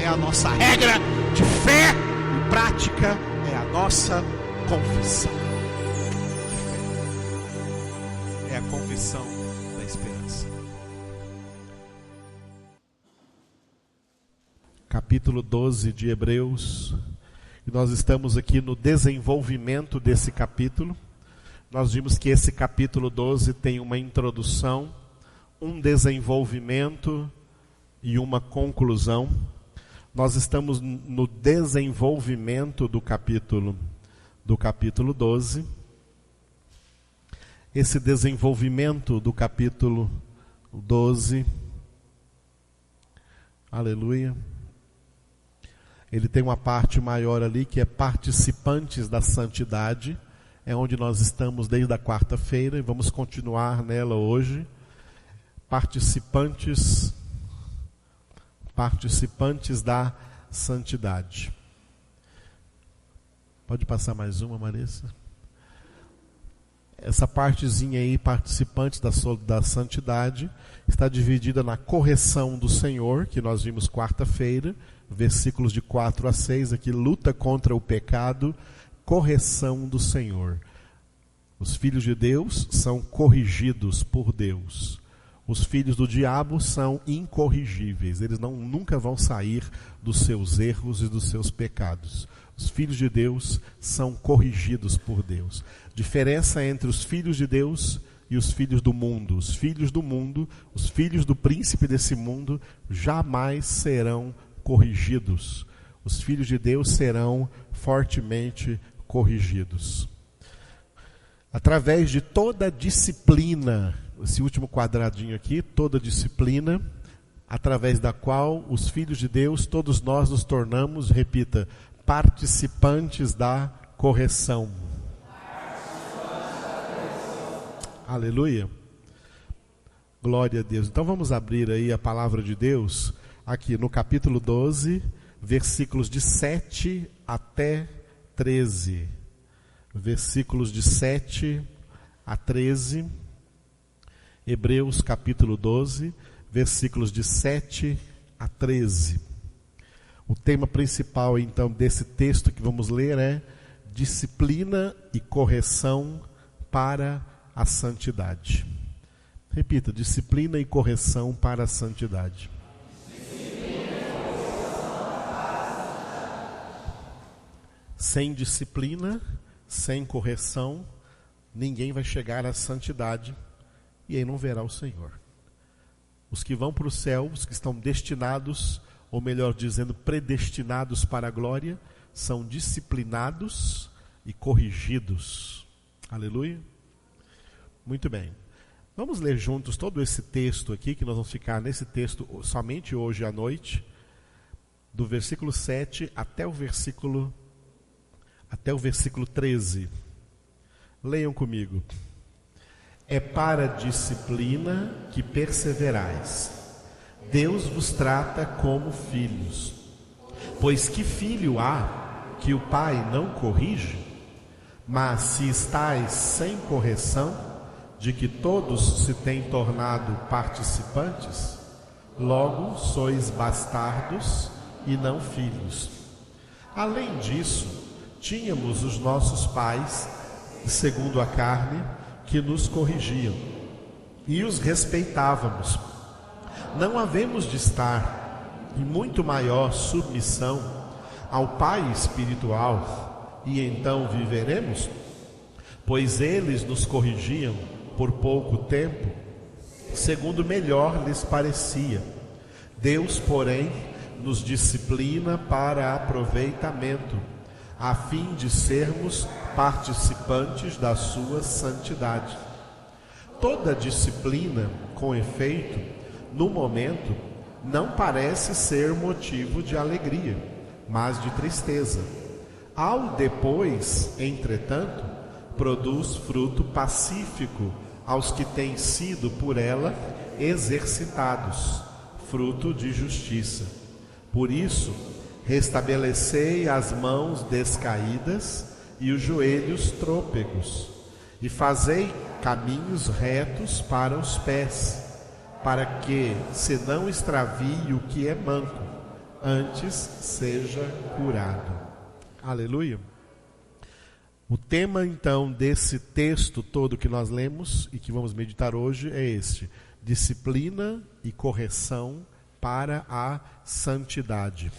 a nossa regra de fé e prática, é a nossa confissão de fé. É a confissão da esperança. Capítulo 12 de Hebreus. E nós estamos aqui no desenvolvimento desse capítulo. Nós vimos que esse capítulo 12 tem uma introdução, um desenvolvimento e uma conclusão. Nós estamos no desenvolvimento do capítulo 12. Esse desenvolvimento do capítulo 12, aleluia, ele tem uma parte maior ali que é participantes da santidade. É onde nós estamos desde a quarta-feira e vamos continuar nela hoje. Participantes da santidade. Pode passar mais uma, Marissa? Essa partezinha aí, participantes da santidade, está dividida na correção do Senhor, que nós vimos quarta-feira, versículos de 4 a 6, aqui, luta contra o pecado, correção do Senhor. Os filhos de Deus são corrigidos por Deus. Os filhos do diabo são incorrigíveis. Eles nunca vão sair dos seus erros e dos seus pecados. Os filhos de Deus são corrigidos por Deus. Diferença entre os filhos de Deus e os filhos do mundo. Os filhos do mundo, os filhos do príncipe desse mundo, jamais serão corrigidos. Os filhos de Deus serão fortemente corrigidos. Através de toda disciplina, esse último quadradinho aqui, toda disciplina, através da qual os filhos de Deus, todos nós nos tornamos, repita, participantes da correção. Aleluia. Glória a Deus. Então vamos abrir aí a palavra de Deus, aqui no capítulo 12, versículos de 7 até 13. Versículos de 7 a 13. Hebreus capítulo 12, versículos de 7 a 13. O tema principal, então, desse texto que vamos ler é disciplina e correção para a santidade. Repita, disciplina e correção para a santidade. Sem disciplina, sem correção, ninguém vai chegar à santidade e aí não verá o Senhor. Os que vão para o céu, os que estão destinados, ou melhor dizendo, predestinados para a glória, são disciplinados e corrigidos. Aleluia. Muito bem. Vamos ler juntos todo esse texto aqui, que nós vamos ficar nesse texto somente hoje à noite, do versículo 7 até o versículo 13. Leiam comigo. É para a disciplina que perseverais. Deus vos trata como filhos. Pois que filho há que o pai não corrige? Mas se estais sem correção, de que todos se têm tornado participantes, logo sois bastardos e não filhos. Além disso, tínhamos os nossos pais, segundo a carne, que nos corrigiam, e os respeitávamos. Não havemos de estar em muito maior submissão ao Pai espiritual, e então viveremos? Pois eles nos corrigiam por pouco tempo, segundo melhor lhes parecia. Deus, porém, nos disciplina para aproveitamento, a fim de sermos participantes da sua santidade. Toda disciplina, com efeito, no momento, não parece ser motivo de alegria, mas de tristeza. Ao depois, entretanto, produz fruto pacífico aos que têm sido por ela exercitados, fruto de justiça. Por isso, restabelecei as mãos descaídas e os joelhos trôpegos, e fazei caminhos retos para os pés, para que se não extravie o que é manco, antes seja curado. Aleluia. O tema, então, desse texto todo que nós lemos e que vamos meditar hoje é este: disciplina e correção para a santidade.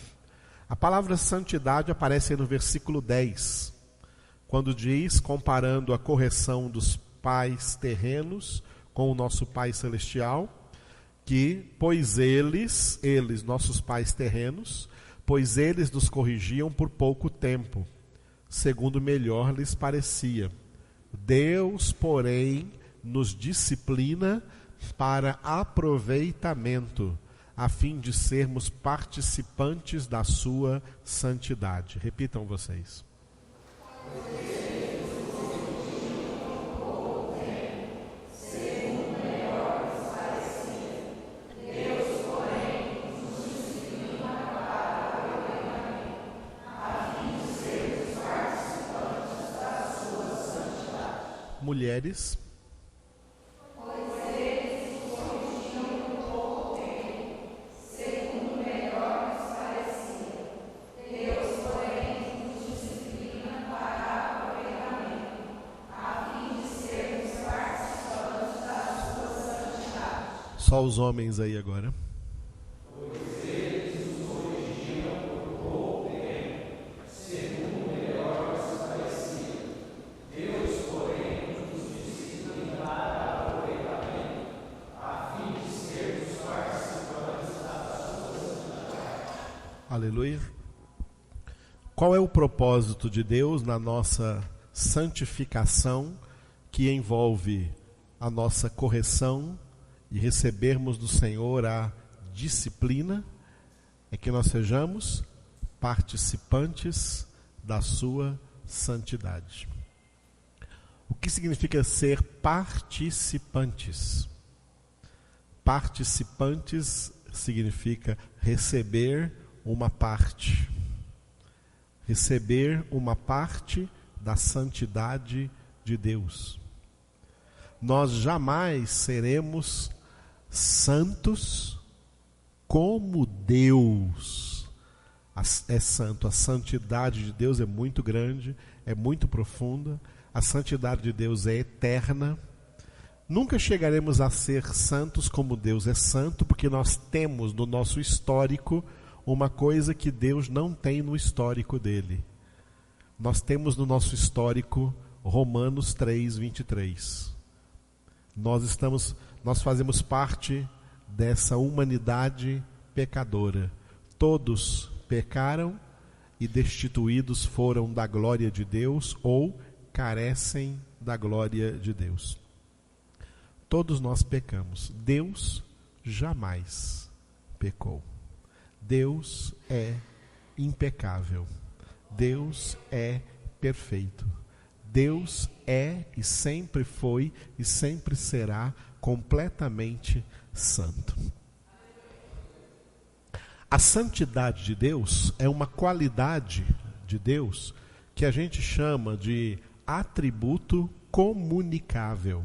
A palavra santidade aparece no versículo 10, quando diz, comparando a correção dos pais terrenos com o nosso Pai Celestial, que, pois eles, nossos pais terrenos, pois eles nos corrigiam por pouco tempo, segundo melhor lhes parecia. Deus, porém, nos disciplina para aproveitamento, a fim de sermos participantes da sua santidade. Repitam vocês. Mulheres. Só os homens aí agora. Aleluia. Qual é o propósito de Deus na nossa santificação, que envolve a nossa correção e recebermos do Senhor a disciplina? É que nós sejamos participantes da sua santidade. O que significa ser participantes? Participantes significa receber uma parte. Receber uma parte da santidade de Deus. Nós jamais seremos santos como Deus é santo. A santidade de Deus é muito grande, é muito profunda. A santidade de Deus é eterna. Nunca chegaremos a ser santos como Deus é santo, porque nós temos no nosso histórico uma coisa que Deus não tem no histórico dele. Nós temos no nosso histórico Romanos 3:23. Nós fazemos parte dessa humanidade pecadora. Todos pecaram e destituídos foram da glória de Deus ou carecem da glória de Deus. Todos nós pecamos. Deus jamais pecou. Deus é impecável. Deus é perfeito. Deus é e sempre foi e sempre será completamente santo. A santidade de Deus é uma qualidade de Deus que a gente chama de atributo comunicável.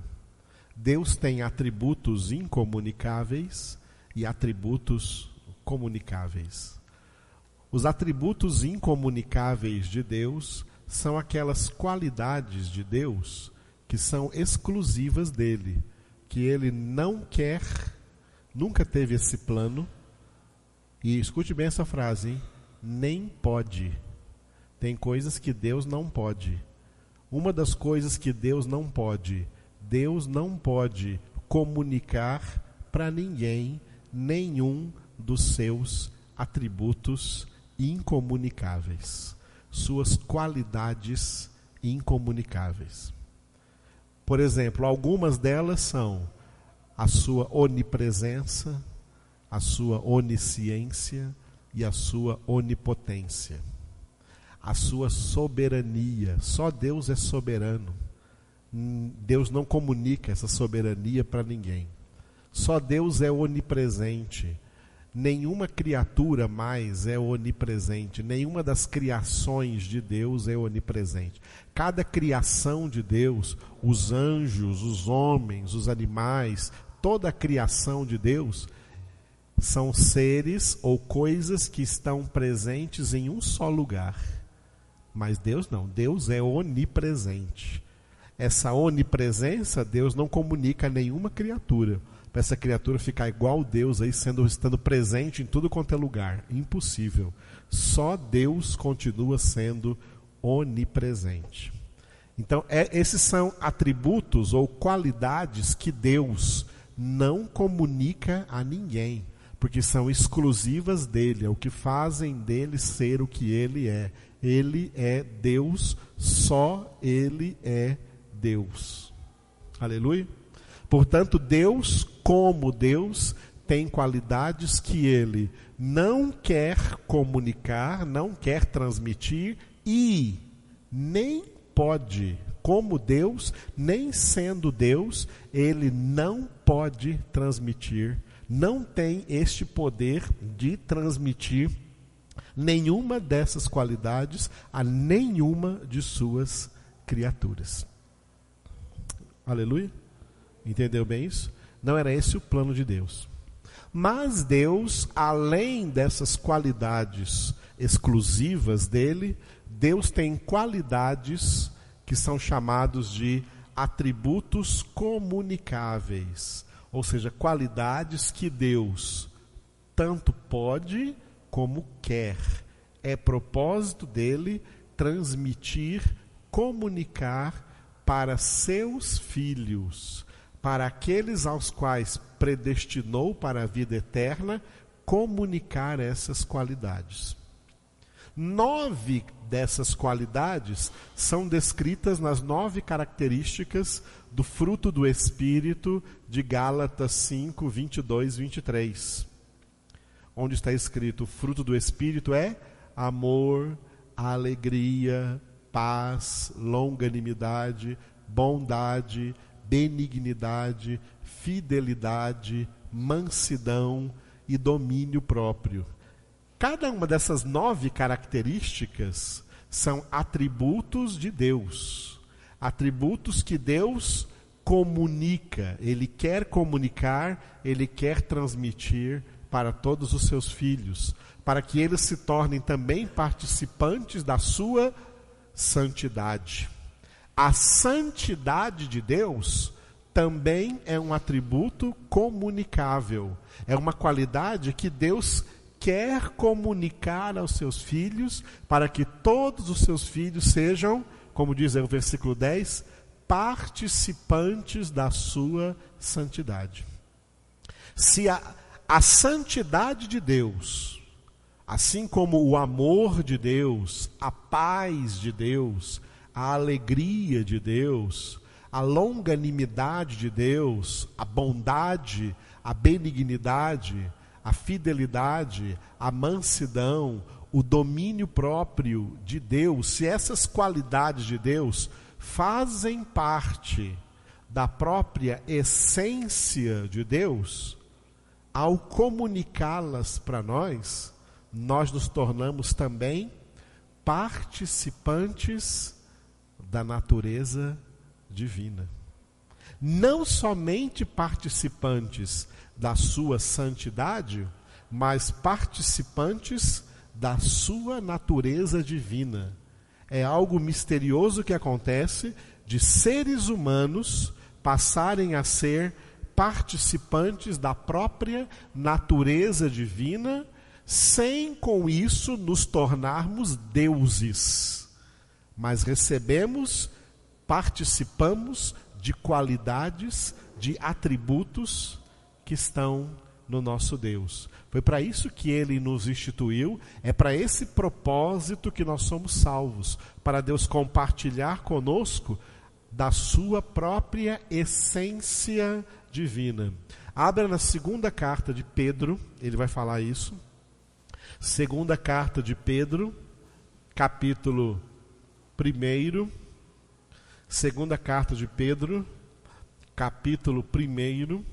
Deus tem atributos incomunicáveis e atributos comunicáveis. Os atributos incomunicáveis de Deus são aquelas qualidades de Deus que são exclusivas dele, que ele não quer, nunca teve esse plano, e escute bem essa frase, hein? Nem pode. Tem coisas que Deus não pode. Uma das coisas que Deus não pode comunicar para ninguém nenhum dos seus atributos incomunicáveis, suas qualidades incomunicáveis. Por exemplo, algumas delas são a sua onipresença, a sua onisciência e a sua onipotência. A sua soberania. Só Deus é soberano. Deus não comunica essa soberania para ninguém. Só Deus é onipresente. Nenhuma criatura mais é onipresente. Nenhuma das criações de Deus é onipresente. Cada criação de Deus, os anjos, os homens, os animais, toda a criação de Deus são seres ou coisas que estão presentes em um só lugar. Mas Deus não, Deus é onipresente. Essa onipresença, Deus não comunica a nenhuma criatura. Para essa criatura ficar igual Deus, aí estando presente em tudo quanto é lugar. Impossível. Só Deus continua sendo onipresente. Então, esses são atributos ou qualidades que Deus não comunica a ninguém, porque são exclusivas dele, é o que fazem dele ser o que ele é. Ele é Deus, só ele é Deus. Aleluia? Portanto, Deus, como Deus, tem qualidades que ele não quer comunicar, não quer transmitir e nem pode. Como Deus, nem sendo Deus, ele não pode transmitir, não tem este poder de transmitir nenhuma dessas qualidades a nenhuma de suas criaturas. Aleluia? Entendeu bem isso? Não era esse o plano de Deus. Mas Deus, além dessas qualidades exclusivas dele, Deus tem qualidades que são chamados de atributos comunicáveis. Ou seja, qualidades que Deus tanto pode como quer. É propósito dele transmitir, comunicar para seus filhos, para aqueles aos quais predestinou para a vida eterna, comunicar essas qualidades. 9 dessas qualidades são descritas nas 9 características do fruto do Espírito de Gálatas 5, 22, 23. Onde está escrito: o fruto do Espírito é amor, alegria, paz, longanimidade, bondade, benignidade, fidelidade, mansidão e domínio próprio. Cada uma dessas 9 características são atributos de Deus. Atributos que Deus comunica. Ele quer comunicar, ele quer transmitir para todos os seus filhos, para que eles se tornem também participantes da sua santidade. A santidade de Deus também é um atributo comunicável. É uma qualidade que Deus quer comunicar aos seus filhos, para que todos os seus filhos sejam, como diz aí o versículo 10, participantes da sua santidade. Se a santidade de Deus, assim como o amor de Deus, a paz de Deus, a alegria de Deus, a longanimidade de Deus, a bondade, a benignidade, a fidelidade, a mansidão, o domínio próprio de Deus, se essas qualidades de Deus fazem parte da própria essência de Deus, ao comunicá-las para nós, nós nos tornamos também participantes da natureza divina. Não somente participantes da sua santidade, mas participantes da sua natureza divina. É algo misterioso que acontece de seres humanos passarem a ser participantes da própria natureza divina, sem com isso nos tornarmos deuses. Mas participamos de qualidades, de atributos que estão no nosso Deus. Foi para isso que Ele nos instituiu, é para esse propósito que nós somos salvos, para Deus compartilhar conosco da sua própria essência divina. Abra na segunda carta de Pedro, ele vai falar isso. Segunda carta de Pedro, capítulo 1. Segunda carta de Pedro, capítulo 1.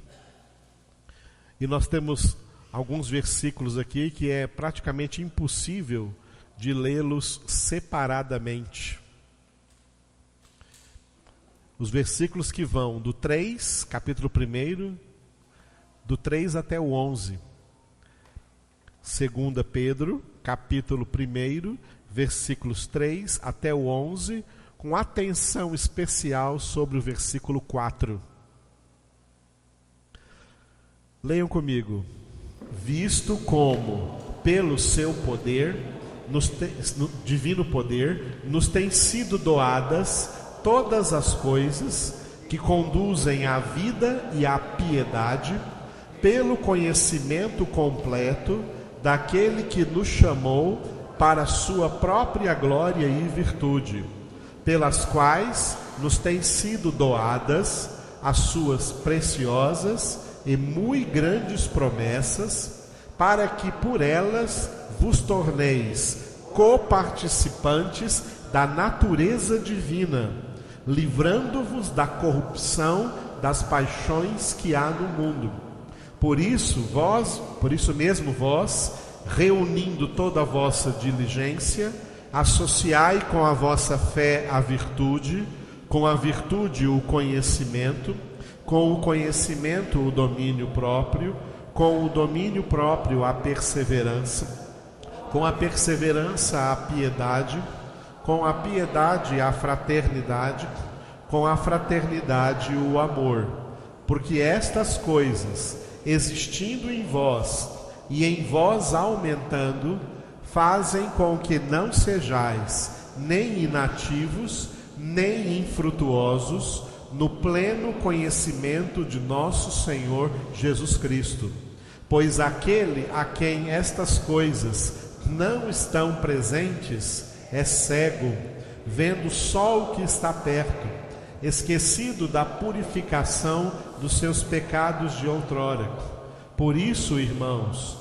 E nós temos alguns versículos aqui que é praticamente impossível de lê-los separadamente. Os versículos que vão do 3, capítulo 1, do 3 até o 11. 2 Pedro, capítulo 1, versículos 3 até o 11, com atenção especial sobre o versículo 4. Leiam comigo. Visto como, pelo seu poder, divino poder, nos têm sido doadas todas as coisas que conduzem à vida e à piedade, pelo conhecimento completo daquele que nos chamou para a sua própria glória e virtude, pelas quais nos têm sido doadas as suas preciosas e muito grandes promessas, para que por elas vos torneis coparticipantes da natureza divina, livrando-vos da corrupção das paixões que há no mundo. Por isso mesmo vós, reunindo toda a vossa diligência, associai com a vossa fé a virtude, com a virtude o conhecimento, com o conhecimento o domínio próprio, com o domínio próprio a perseverança, com a perseverança a piedade, com a piedade a fraternidade, com a fraternidade o amor. Porque estas coisas, existindo em vós e em vós aumentando, fazem com que não sejais nem inativos, nem infrutuosos no pleno conhecimento de nosso Senhor Jesus Cristo. Pois aquele a quem estas coisas não estão presentes é cego, vendo só o que está perto, esquecido da purificação dos seus pecados de outrora. Por isso, irmãos,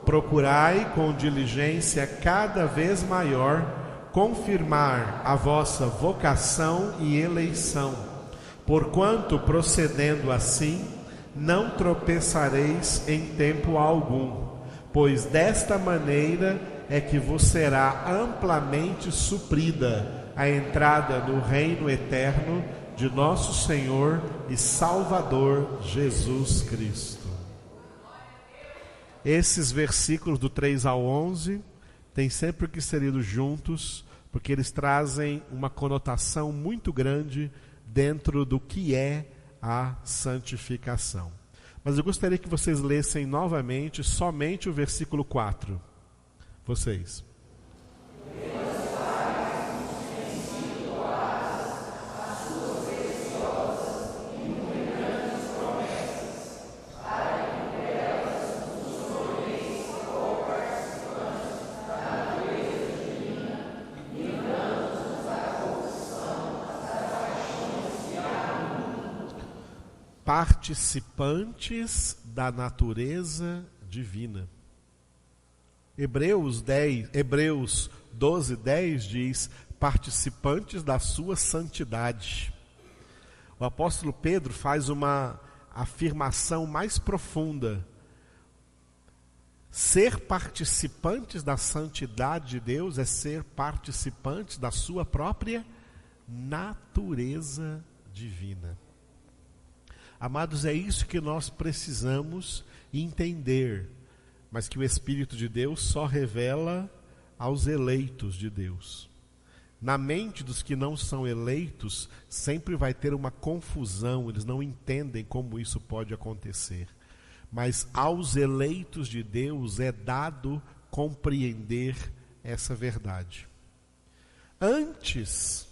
procurai com diligência cada vez maior confirmar a vossa vocação e eleição, porquanto, procedendo assim, não tropeçareis em tempo algum, pois desta maneira é que vos será amplamente suprida a entrada no reino eterno de nosso Senhor e Salvador Jesus Cristo. Esses versículos do 3 ao 11 têm sempre que ser lidos juntos, porque eles trazem uma conotação muito grande dentro do que é a santificação. Mas eu gostaria que vocês lessem novamente somente o versículo 4. Vocês. Participantes da natureza divina. Hebreus 12:10 diz: participantes da sua santidade. O apóstolo Pedro faz uma afirmação mais profunda. Ser participantes da santidade de Deus é ser participantes da sua própria natureza divina. Amados, é isso que nós precisamos entender, mas que o Espírito de Deus só revela aos eleitos de Deus. Na mente dos que não são eleitos, sempre vai ter uma confusão, eles não entendem como isso pode acontecer. Mas aos eleitos de Deus é dado compreender essa verdade. Antes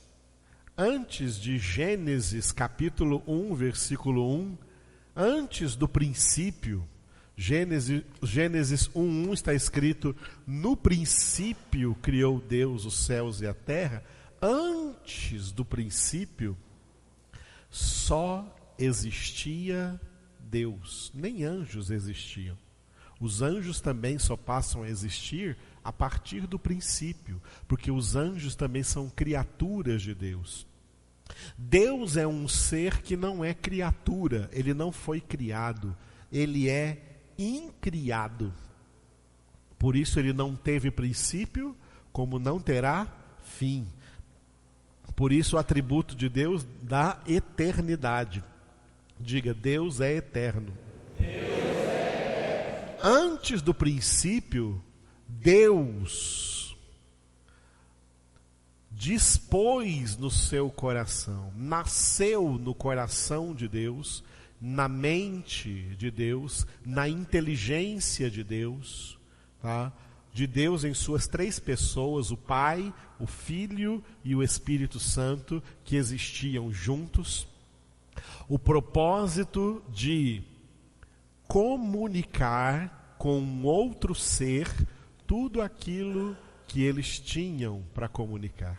de Gênesis capítulo 1, versículo 1, antes do princípio, Gênesis 1:1 está escrito: no princípio criou Deus os céus e a terra. Antes do princípio, só existia Deus, nem anjos existiam. Os anjos também só passam a existir a partir do princípio, porque os anjos também são criaturas de Deus. Deus é um ser que não é criatura, ele não foi criado, ele é incriado. Por isso ele não teve princípio, como não terá fim. Por isso o atributo de Deus da eternidade. Diga: Deus é eterno. antes do princípio, Deus dispôs no seu coração, nasceu no coração de Deus, na mente de Deus, na inteligência de Deus, tá? De Deus em suas três pessoas, o Pai, o Filho e o Espírito Santo, que existiam juntos, o propósito de comunicar com um outro ser tudo aquilo que eles tinham para comunicar.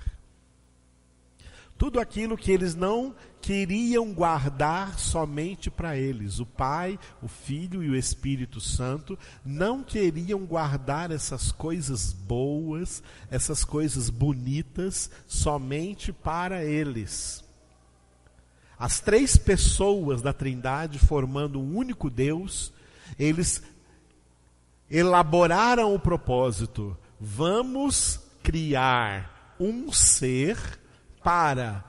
Tudo aquilo que eles não queriam guardar somente para eles. O Pai, o Filho e o Espírito Santo não queriam guardar essas coisas boas, essas coisas bonitas, somente para eles. As três pessoas da Trindade, formando um único Deus, eles elaboraram o propósito: vamos criar um ser para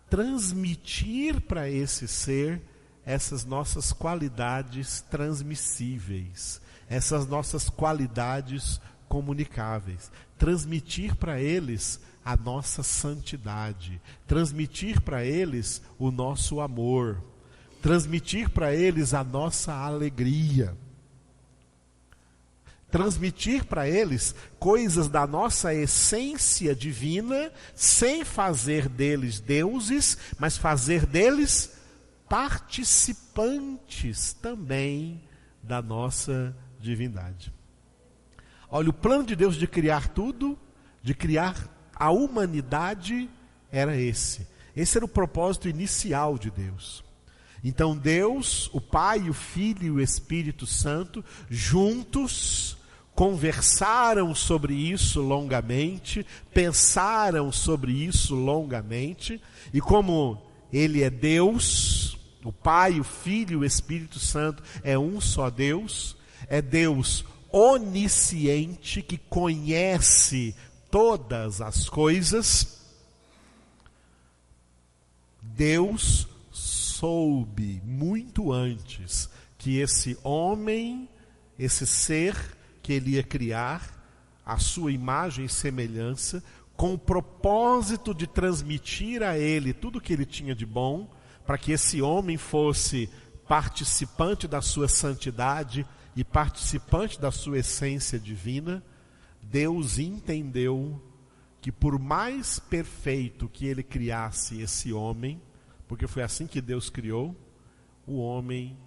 transmitir para esse ser essas nossas qualidades transmissíveis, essas nossas qualidades comunicáveis, transmitir para eles a nossa santidade, transmitir para eles o nosso amor, transmitir para eles a nossa alegria, transmitir para eles coisas da nossa essência divina, sem fazer deles deuses, mas fazer deles participantes também da nossa divindade. Olha, o plano de Deus de criar tudo, de criar a humanidade, era esse. Esse era o propósito inicial de Deus. Então Deus, o Pai, o Filho e o Espírito Santo, juntos, conversaram sobre isso longamente, pensaram sobre isso longamente, e como Ele é Deus, o Pai, o Filho e o Espírito Santo é um só Deus, é Deus onisciente que conhece todas as coisas, Deus soube muito antes que esse homem, esse ser que ele ia criar, a sua imagem e semelhança, com o propósito de transmitir a ele tudo que ele tinha de bom, para que esse homem fosse participante da sua santidade e participante da sua essência divina. Deus entendeu que por mais perfeito que ele criasse esse homem, porque foi assim que Deus criou, o homem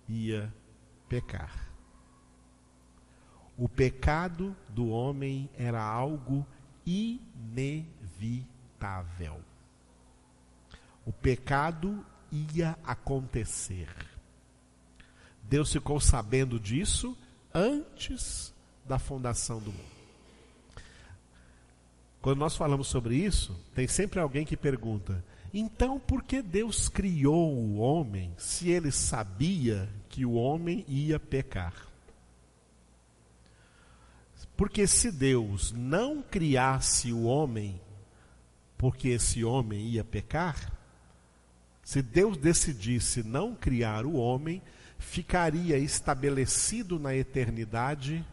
ia pecar. O pecado do homem era algo inevitável. O pecado ia acontecer. Deus ficou sabendo disso antes da fundação do mundo. Quando nós falamos sobre isso, tem sempre alguém que pergunta: então por que Deus criou o homem se ele sabia que o homem ia pecar? Porque se Deus não criasse o homem porque esse homem ia pecar, se Deus decidisse não criar o homem, ficaria estabelecido na eternidade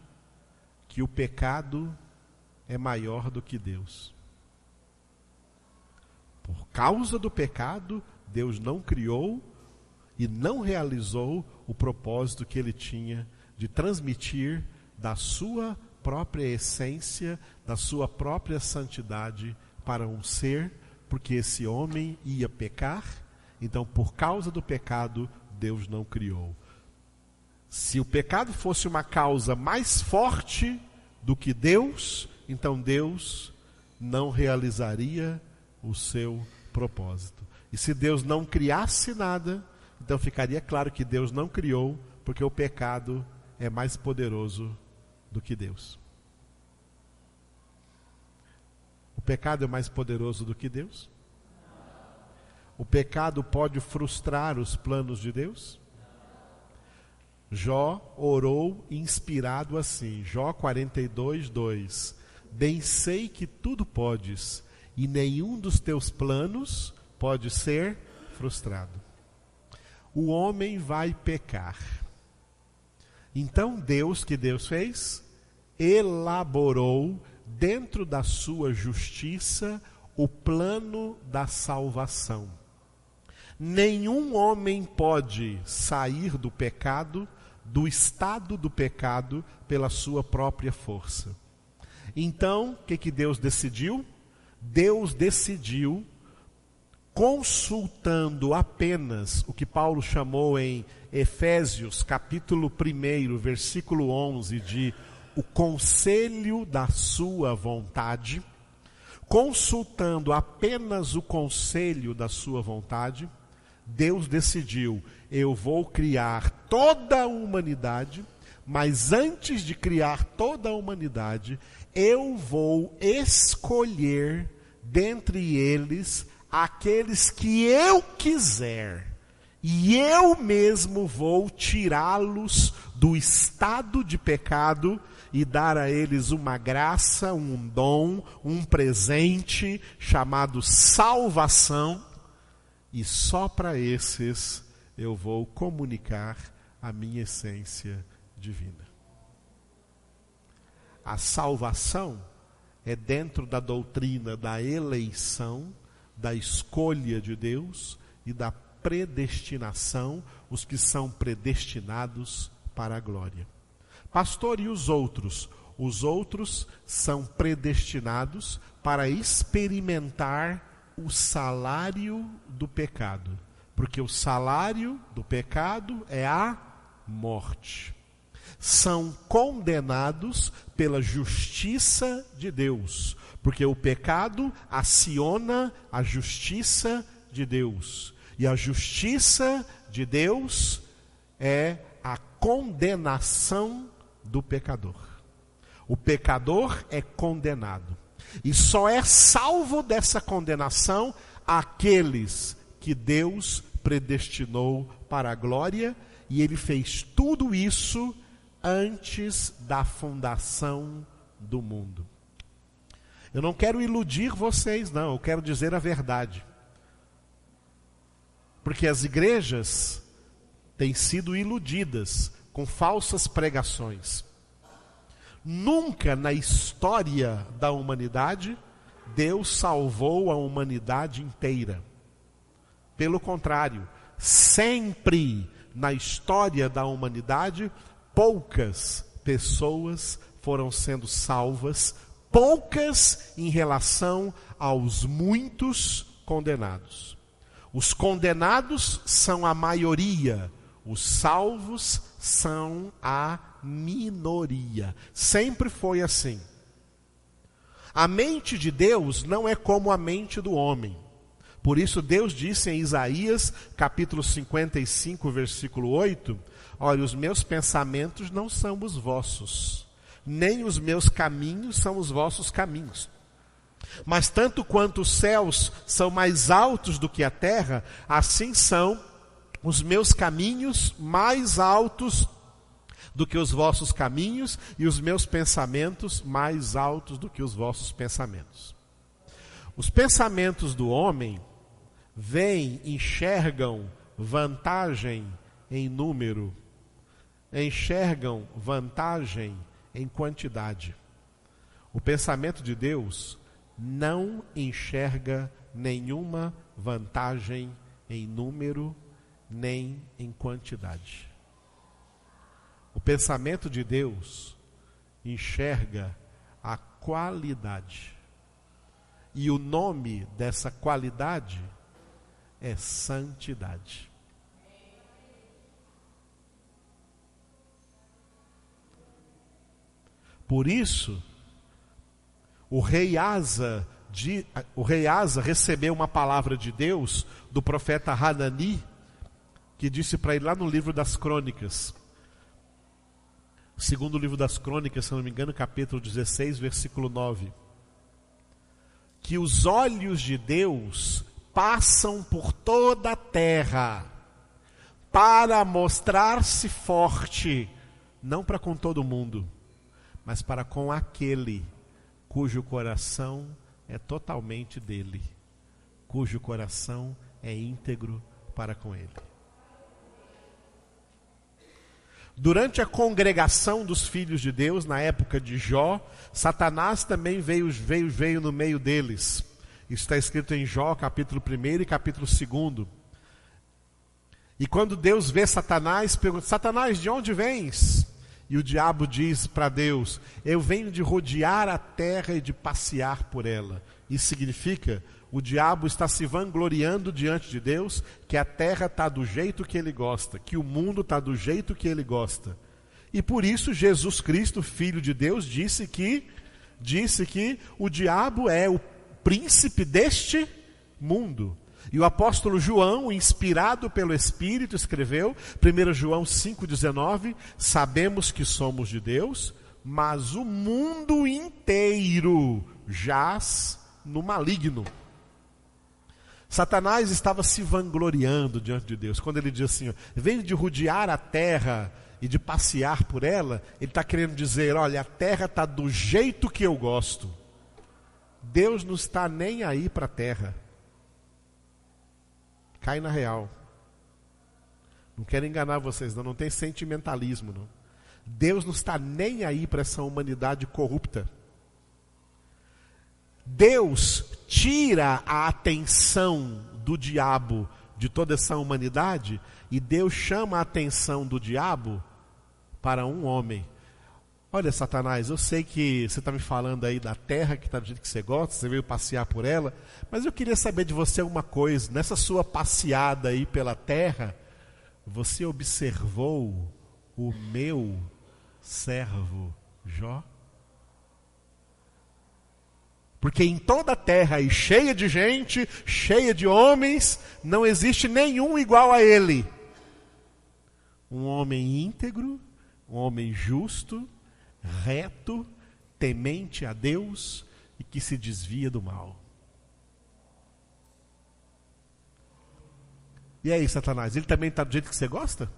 que o pecado é maior do que Deus. Por causa do pecado, Deus não criou e não realizou o propósito que ele tinha de transmitir da sua própria essência, da sua própria santidade para um ser, porque esse homem ia pecar. Então, por causa do pecado, Deus não criou. Se o pecado fosse uma causa mais forte do que Deus, então Deus não realizaria o seu propósito. E se Deus não criasse nada, então ficaria claro que Deus não criou, porque o pecado é mais poderoso do que Deus. O pecado é mais poderoso do que Deus? O pecado pode frustrar os planos de Deus? Jó orou inspirado assim, Jó 42:2: bem sei que tudo podes, e nenhum dos teus planos pode ser frustrado. O homem vai pecar. Então que Deus fez? Elaborou dentro da sua justiça o plano da salvação. Nenhum homem pode sair do pecado, do estado do pecado, pela sua própria força. Então, o que Deus decidiu? Deus decidiu, consultando apenas o que Paulo chamou em Efésios, capítulo 1, versículo 11, de o conselho da sua vontade, consultando apenas o conselho da sua vontade, Deus decidiu: eu vou criar toda a humanidade, mas antes de criar toda a humanidade, eu vou escolher dentre eles aqueles que eu quiser, e eu mesmo vou tirá-los do estado de pecado e dar a eles uma graça, um dom, um presente chamado salvação, e só para esses eu vou comunicar a minha essência divina. A salvação é dentro da doutrina da eleição, da escolha de Deus e da predestinação, os que são predestinados para a glória. Pastor, e os outros? Os outros são predestinados para experimentar o salário do pecado, porque o salário do pecado é a morte. São condenados pela justiça de Deus, porque o pecado aciona a justiça de Deus, e a justiça de Deus é a condenação do pecador. O pecador é condenado, e só é salvo dessa condenação aqueles que Deus predestinou para a glória, e Ele fez tudo isso antes da fundação do mundo. Eu não quero iludir vocês, não, eu quero dizer a verdade. Porque as igrejas têm sido iludidas com falsas pregações. Nunca na história da humanidade Deus salvou a humanidade inteira. Pelo contrário, sempre na história da humanidade, poucas pessoas foram sendo salvas, poucas em relação aos muitos condenados. Os condenados são a maioria, os salvos são a minoria. Sempre foi assim. A mente de Deus não é como a mente do homem. Por isso Deus disse em Isaías, capítulo 55, versículo 8, olha, os meus pensamentos não são os vossos, nem os meus caminhos são os vossos caminhos. Mas tanto quanto os céus são mais altos do que a terra, assim são os meus caminhos mais altos do que os vossos caminhos, e os meus pensamentos mais altos do que os vossos pensamentos. Os pensamentos do homem veem, enxergam vantagem em número, enxergam vantagem em quantidade. O pensamento de Deus não enxerga nenhuma vantagem em número, nem em quantidade. O pensamento de Deus enxerga a qualidade. E o nome dessa qualidade é santidade. Por isso, o rei Asa recebeu uma palavra de Deus do profeta Hanani, que disse para ele lá no livro das Crônicas, segundo livro das Crônicas, se não me engano, capítulo 16, versículo 9, que os olhos de Deus passam por toda a terra para mostrar-se forte, não para com todo mundo, mas para com aquele cujo coração é totalmente dele, cujo coração é íntegro para com ele. Durante a congregação dos filhos de Deus, na época de Jó, Satanás também veio no meio deles. Isso está escrito em Jó, capítulo 1 e capítulo 2. E quando Deus vê Satanás, pergunta: Satanás, de onde vens? E o diabo diz para Deus: eu venho de rodear a terra e de passear por ela. Isso significa, o diabo está se vangloriando diante de Deus, que a terra está do jeito que ele gosta, que o mundo está do jeito que ele gosta. E por isso Jesus Cristo, Filho de Deus, disse que o diabo é o príncipe deste mundo. E o apóstolo João, inspirado pelo Espírito, escreveu, 1 João 5,19, sabemos que somos de Deus, mas o mundo inteiro jaz no maligno. Satanás estava se vangloriando diante de Deus. Quando ele diz assim, venho de rodear a terra e de passear por ela, ele está querendo dizer, olha, a terra está do jeito que eu gosto. Deus não está nem aí para a terra. Cai na real. Não quero enganar vocês, não tem sentimentalismo, não. Deus não está nem aí para essa humanidade corrupta. Deus tira a atenção do diabo de toda essa humanidade e Deus chama a atenção do diabo para um homem. Olha, Satanás, eu sei que você está me falando aí da terra que está do jeito que você gosta, você veio passear por ela, mas eu queria saber de você uma coisa. Nessa sua passeada aí pela terra, você observou o meu servo Jó? Porque em toda a terra aí, cheia de gente, cheia de homens, não existe nenhum igual a ele. Um homem íntegro, um homem justo, reto, temente a Deus e que se desvia do mal. E aí, Satanás, ele também está do jeito que você gosta?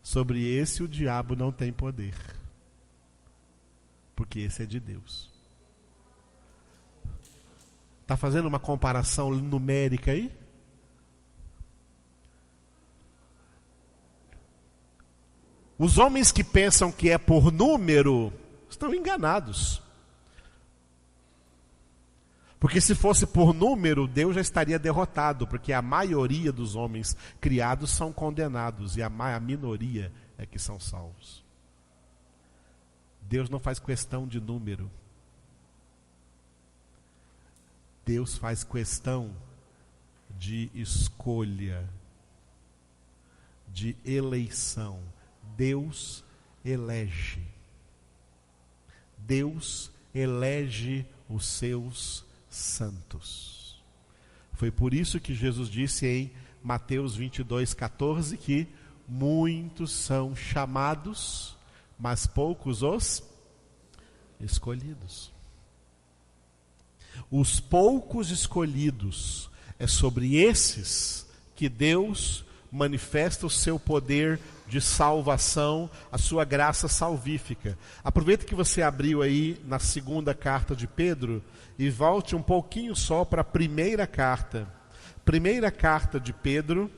Sobre esse o diabo não tem poder. Porque esse é de Deus. Está fazendo uma comparação numérica aí? Os homens que pensam que é por número, estão enganados. Porque se fosse por número, Deus já estaria derrotado, porque a maioria dos homens criados são condenados, e a minoria é que são salvos. Deus não faz questão de número. Deus faz questão de escolha, de eleição. Deus elege. Deus elege os seus santos. Foi por isso que Jesus disse em Mateus 22:14 que muitos são chamados, mas poucos os escolhidos. Os poucos escolhidos, é sobre esses que Deus manifesta o seu poder de salvação, a sua graça salvífica. Aproveita que você abriu aí na segunda carta de Pedro e volte um pouquinho só para a primeira carta. Primeira carta de Pedro.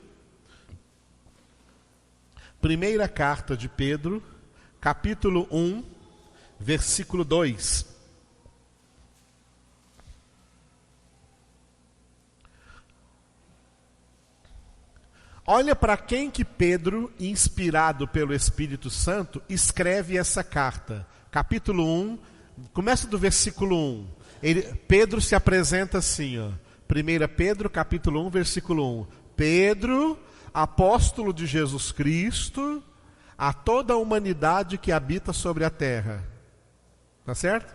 Primeira carta de Pedro, capítulo 1, versículo 2. Olha para quem que Pedro, inspirado pelo Espírito Santo, escreve essa carta. Capítulo 1, começa do versículo 1. Pedro se apresenta assim, ó. 1 Pedro, capítulo 1, versículo 1. Pedro, apóstolo de Jesus Cristo, a toda a humanidade que habita sobre a terra. Tá certo?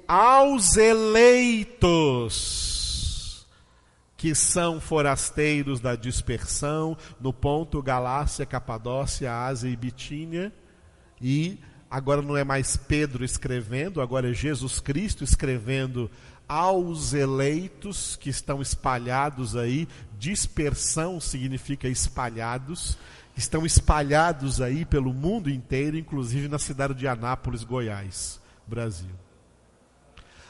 Aos eleitos que são forasteiros da dispersão no Ponto, Galácia, Capadócia, Ásia e Bitínia. E agora não é mais Pedro escrevendo, agora é Jesus Cristo escrevendo aos eleitos que estão espalhados aí. Dispersão significa espalhados, estão espalhados aí pelo mundo inteiro, inclusive na cidade de Anápolis, Goiás, Brasil.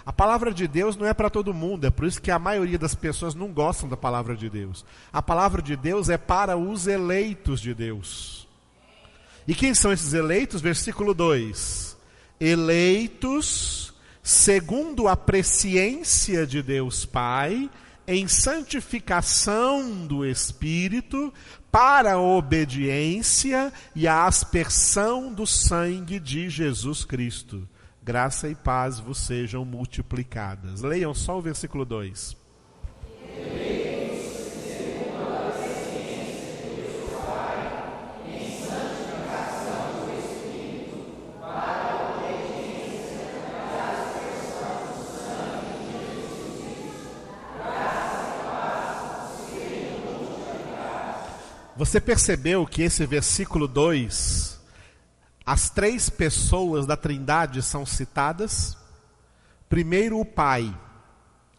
A palavra de Deus não é para todo mundo, é por isso que a maioria das pessoas não gostam da palavra de Deus. A palavra de Deus é para os eleitos de Deus. E quem são esses eleitos? Versículo 2. Eleitos segundo a presciência de Deus Pai, em santificação do Espírito, para a obediência e a aspersão do sangue de Jesus Cristo. Graça e paz vos sejam multiplicadas. Leiam só o versículo 2. Você percebeu que esse versículo 2, as três pessoas da Trindade são citadas? Primeiro o Pai.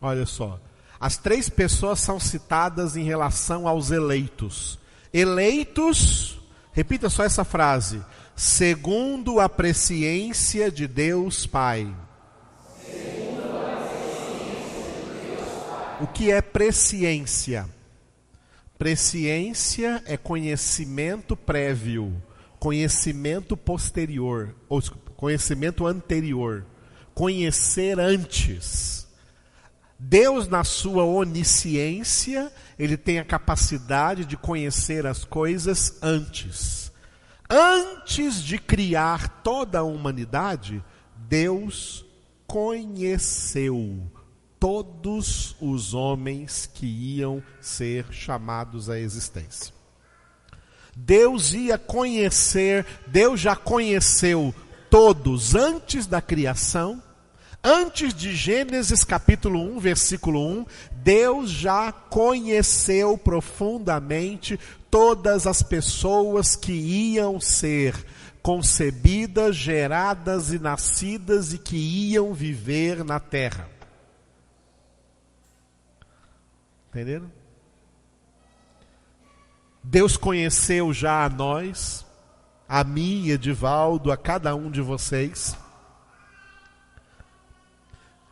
Olha só. As três pessoas são citadas em relação aos eleitos. Eleitos, repita só essa frase. Segundo a presciência de Deus Pai. O que é presciência? Presciência é conhecimento prévio, conhecimento posterior, ou conhecimento anterior, conhecer antes. Deus, na sua onisciência, ele tem a capacidade de conhecer as coisas antes. Antes de criar toda a humanidade, Deus conheceu todos os homens que iam ser chamados à existência. Deus ia conhecer, Deus já conheceu todos antes da criação. Antes de Gênesis capítulo 1, versículo 1, Deus já conheceu profundamente todas as pessoas que iam ser concebidas, geradas e nascidas e que iam viver na terra. Entenderam? Deus conheceu já a nós, a mim, Edivaldo, a cada um de vocês.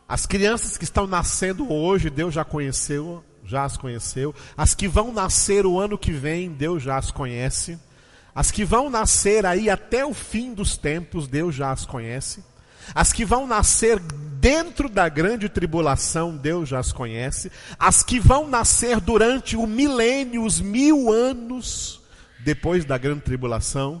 As crianças que estão nascendo hoje, Deus já conheceu, já as conheceu. As que vão nascer o ano que vem, Deus já as conhece. As que vão nascer aí até o fim dos tempos, Deus já as conhece. As que vão nascer dentro da grande tribulação, Deus já as conhece. As que vão nascer durante o milênio, os 1000 anos depois da grande tribulação,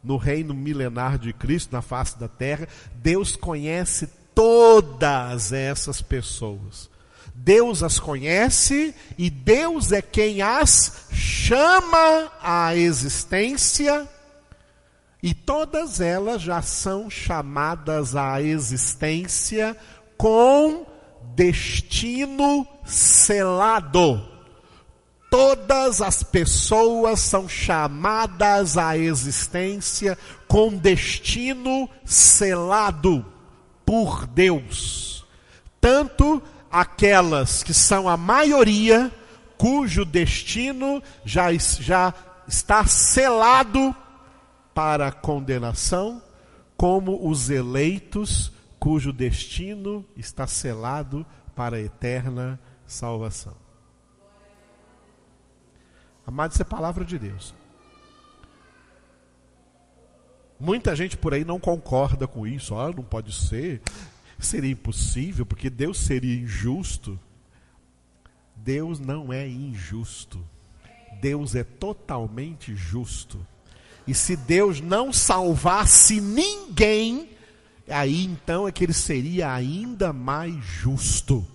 no reino milenar de Cristo, na face da terra, Deus conhece todas essas pessoas. Deus as conhece e Deus é quem as chama à existência. E todas elas já são chamadas à existência com destino selado. Todas as pessoas são chamadas à existência com destino selado por Deus. Tanto aquelas que são a maioria, cujo destino já está selado para a condenação, como os eleitos cujo destino está selado para a eterna salvação. Amado, isso é palavra de Deus. Muita gente por aí não concorda com isso. Não pode ser, seria impossível, porque Deus seria injusto. Deus não é injusto. Deus é totalmente justo. E se Deus não salvasse ninguém, aí então é que ele seria ainda mais justo.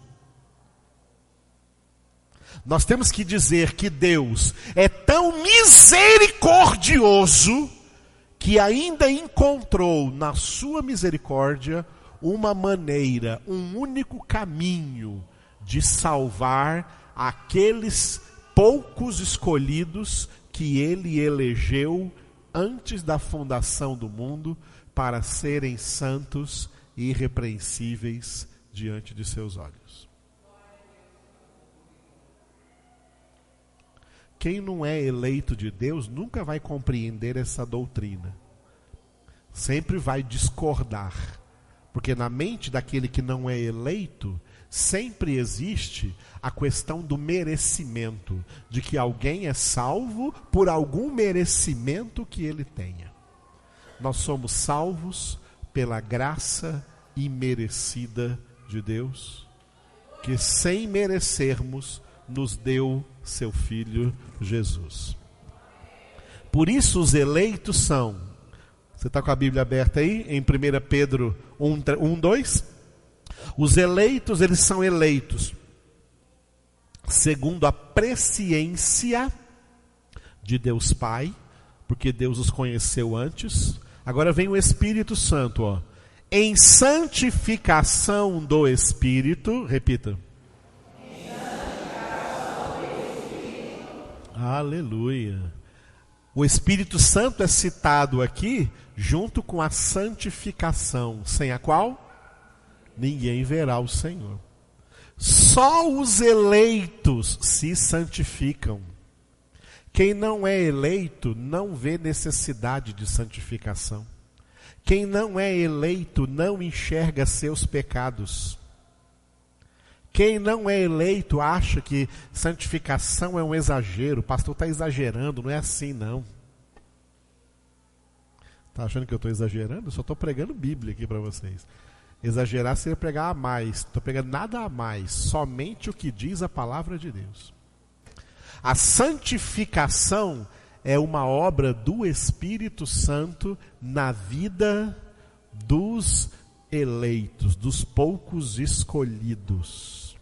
Nós temos que dizer que Deus é tão misericordioso que ainda encontrou na sua misericórdia uma maneira, um único caminho de salvar aqueles poucos escolhidos que ele elegeu antes da fundação do mundo, para serem santos e irrepreensíveis diante de seus olhos. Quem não é eleito de Deus nunca vai compreender essa doutrina. Sempre vai discordar. Porque na mente daquele que não é eleito, sempre existe a questão do merecimento, de que alguém é salvo por algum merecimento que ele tenha. Nós somos salvos pela graça imerecida de Deus, que sem merecermos nos deu seu Filho Jesus. Por isso os eleitos são, você está com a Bíblia aberta aí, em 1 Pedro 1, 2? Os eleitos, eles são eleitos segundo a presciência de Deus Pai, porque Deus os conheceu antes. Agora vem o Espírito Santo, ó. Em santificação do Espírito, repita. Em santificação do Espírito. Aleluia. O Espírito Santo é citado aqui junto com a santificação, sem a qual ninguém verá o Senhor. Só os eleitos se santificam. Quem não é eleito não vê necessidade de santificação. Quem não é eleito não enxerga seus pecados. Quem não é eleito acha que santificação é um exagero. O pastor está exagerando, não é assim não. Está achando que eu estou exagerando? Eu só estou pregando Bíblia aqui para vocês. Exagerar seria pregar a mais. Estou pregando nada a mais, somente o que diz a palavra de Deus. A santificação é uma obra do Espírito Santo na vida dos eleitos, dos poucos escolhidos.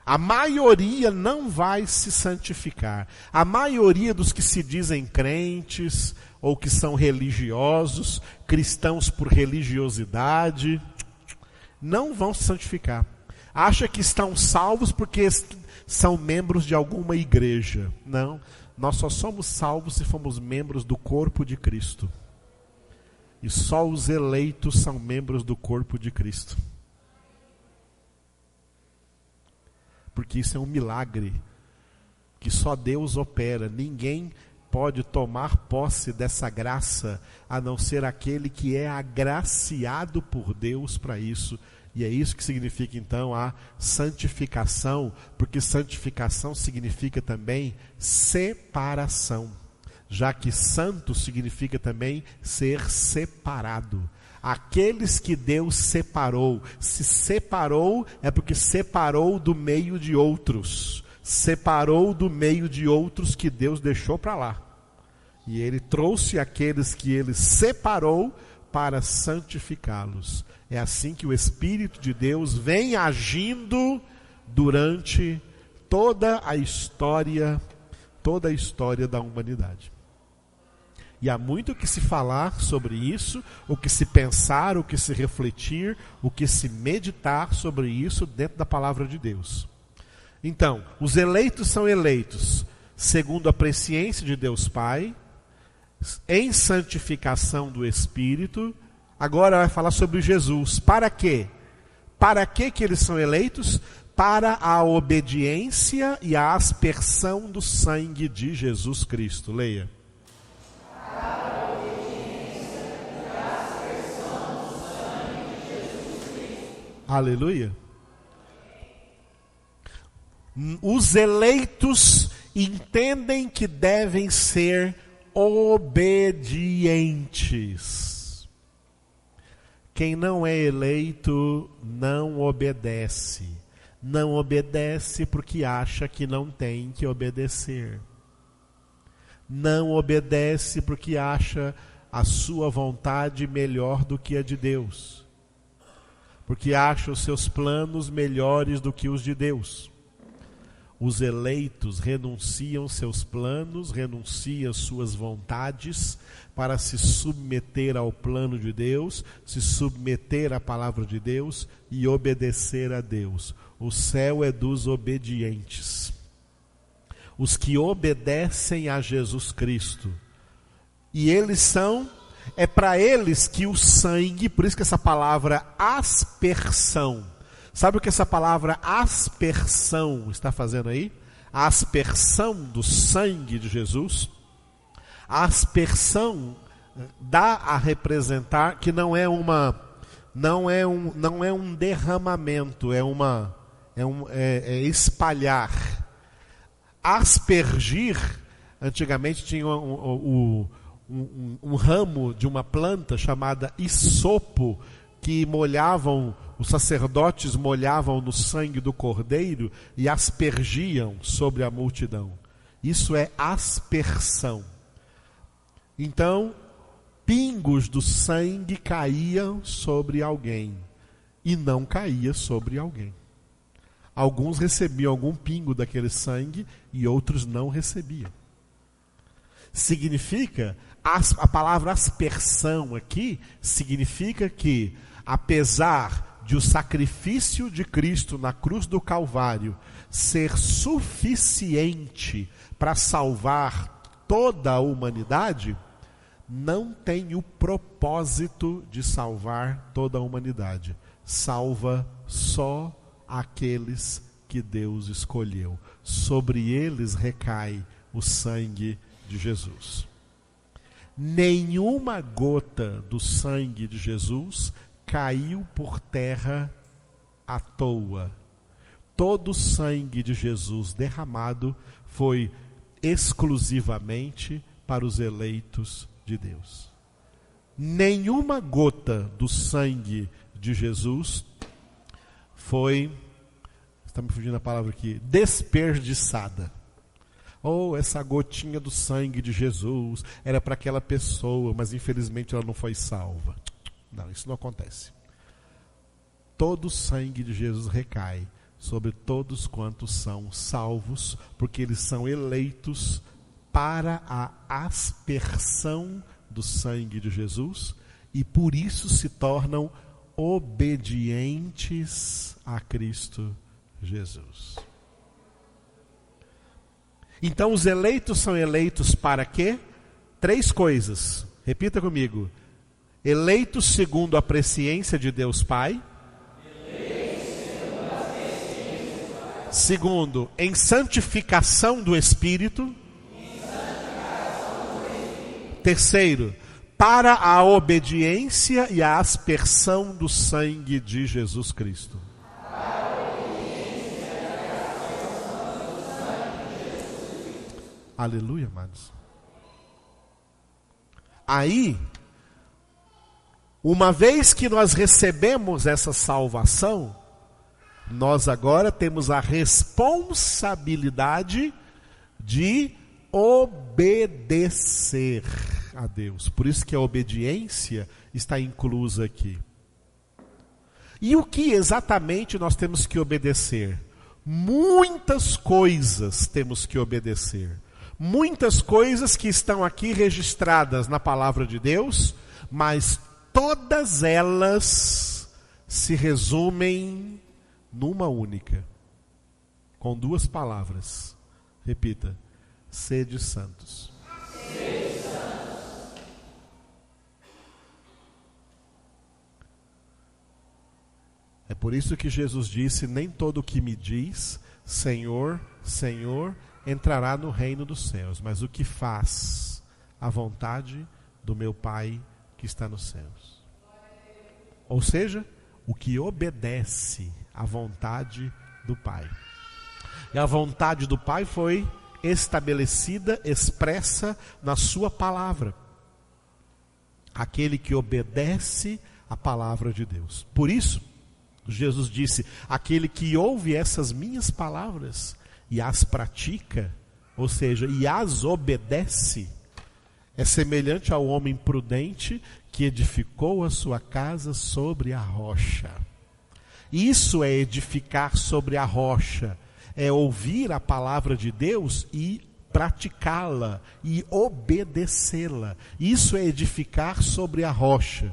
A maioria não vai se santificar. A maioria dos que se dizem crentes, ou que são religiosos, cristãos por religiosidade, não vão se santificar. Acha que estão salvos porque são membros de alguma igreja. Não, nós só somos salvos se formos membros do corpo de Cristo. E só os eleitos são membros do corpo de Cristo. Porque isso é um milagre que só Deus opera. Ninguém pode tomar posse dessa graça a não ser aquele que é agraciado por Deus para isso. E é isso que significa então a santificação, porque santificação significa também separação, já que santo significa também ser separado. Aqueles que Deus separou, se separou é porque separou do meio de outros, separou do meio de outros que Deus deixou para lá. E Ele trouxe aqueles que Ele separou para santificá-los. É assim que o Espírito de Deus vem agindo durante toda a história da humanidade. E há muito o que se falar sobre isso, o que se pensar, o que se refletir, o que se meditar sobre isso dentro da palavra de Deus. Então, os eleitos são eleitos segundo a presciência de Deus Pai, em santificação do Espírito. Agora vai falar sobre Jesus. Para quê? Para que eles são eleitos? Para a obediência e a aspersão do sangue de Jesus Cristo. Leia. Para a obediência e a aspersão do sangue de Jesus Cristo. Aleluia. Os eleitos entendem que devem ser obedientes. Quem não é eleito não obedece. Não obedece porque acha que não tem que obedecer. Não obedece porque acha a sua vontade melhor do que a de Deus. Porque acha os seus planos melhores do que os de Deus. Os eleitos renunciam seus planos, renunciam suas vontades para se submeter ao plano de Deus, se submeter à palavra de Deus e obedecer a Deus. O céu é dos obedientes. Os que obedecem a Jesus Cristo. E eles são, é para eles que o sangue, por isso que essa palavra aspersão, sabe o que essa palavra aspersão está fazendo aí? A aspersão do sangue de Jesus. A aspersão dá a representar que não é uma não é um derramamento, é espalhar. Aspergir, antigamente tinha um ramo de uma planta chamada hisopo, que os sacerdotes molhavam no sangue do cordeiro e aspergiam sobre a multidão. Isso é aspersão. Então, pingos do sangue caíam sobre alguém e não caía sobre alguém. Alguns recebiam algum pingo daquele sangue e outros não recebiam. Significa, a palavra aspersão aqui, significa que, apesar de o sacrifício de Cristo na cruz do Calvário ser suficiente para salvar toda a humanidade, não tem o propósito de salvar toda a humanidade. Salva só aqueles que Deus escolheu. Sobre eles recai o sangue de Jesus. Nenhuma gota do sangue de Jesus caiu por terra à toa. Todo o sangue de Jesus derramado foi exclusivamente para os eleitos de Deus. Nenhuma gota do sangue de Jesus foi, está me fugindo a palavra aqui, desperdiçada. Ou essa gotinha do sangue de Jesus era para aquela pessoa, mas infelizmente ela não foi salva. Não, isso não acontece. Todo o sangue de Jesus recai sobre todos quantos são salvos, porque eles são eleitos para a aspersão do sangue de Jesus e por isso se tornam obedientes a Cristo Jesus. Então os eleitos são eleitos para quê? 3 coisas. Repita comigo. Eleitos segundo a presciência de Deus Pai. Segundo, em santificação do Espírito. Terceiro, para a obediência e a aspersão do sangue de Jesus Cristo. Aleluia, amados. Aí, uma vez que nós recebemos essa salvação, nós agora temos a responsabilidade de obedecer a Deus. Por isso que a obediência está inclusa aqui. E o que exatamente nós temos que obedecer? Muitas coisas temos que obedecer. Muitas coisas que estão aqui registradas na palavra de Deus, mas todas elas se resumem numa única, com 2 palavras. Repita: sede santos. Sede santos. É por isso que Jesus disse: nem todo o que me diz Senhor, Senhor, entrará no reino dos céus, mas o que faz a vontade do meu Pai que está nos céus. Ou seja, o que obedece à vontade do Pai. E a vontade do Pai foi estabelecida, expressa na sua palavra. Aquele que obedece à palavra de Deus. Por isso, Jesus disse: aquele que ouve essas minhas palavras e as pratica, ou seja, e as obedece, é semelhante ao homem prudente que edificou a sua casa sobre a rocha. Isso é edificar sobre a rocha, é ouvir a palavra de Deus e praticá-la e obedecê-la. Isso é edificar sobre a rocha.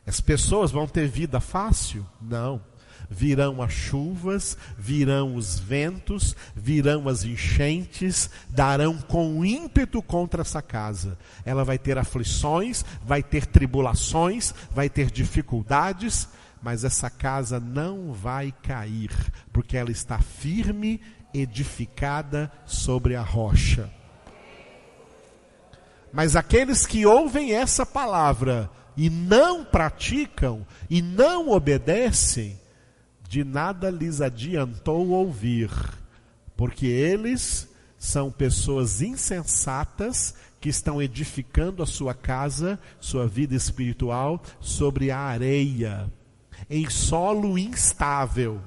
As pessoas vão ter vida fácil? Não. Virão as chuvas, virão os ventos, virão as enchentes, darão com ímpeto contra essa casa. Ela vai ter aflições, vai ter tribulações, vai ter dificuldades, mas essa casa não vai cair, porque ela está firme, edificada sobre a rocha. Mas aqueles que ouvem essa palavra e não praticam e não obedecem, de nada lhes adiantou ouvir, porque eles são pessoas insensatas que estão edificando a sua casa, sua vida espiritual, sobre a areia, em solo instável.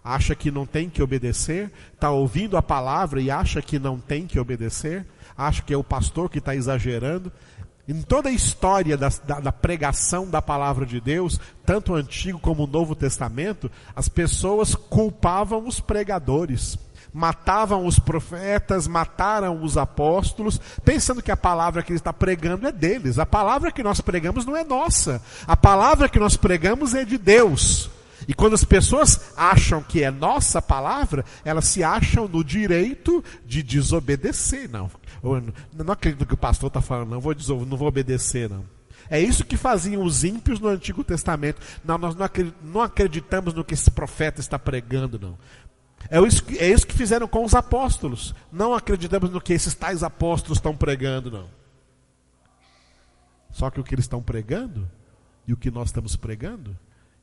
Acha que não tem que obedecer? Está ouvindo a palavra e acha que não tem que obedecer? Acha que é o pastor que está exagerando? Em toda a história da pregação da palavra de Deus, tanto o Antigo como o Novo Testamento, as pessoas culpavam os pregadores, matavam os profetas, mataram os apóstolos, pensando que a palavra que ele está pregando é deles. A palavra que nós pregamos não é nossa. A palavra que nós pregamos é de Deus. E quando as pessoas acham que é nossa palavra, elas se acham no direito de desobedecer. Não acredito no que o pastor está falando, não vou obedecer, não. É isso que faziam os ímpios no Antigo Testamento. Não, nós não acreditamos no que esse profeta está pregando, não. É isso que fizeram com os apóstolos. Não acreditamos no que esses tais apóstolos estão pregando, não. Só que o que eles estão pregando, e o que nós estamos pregando,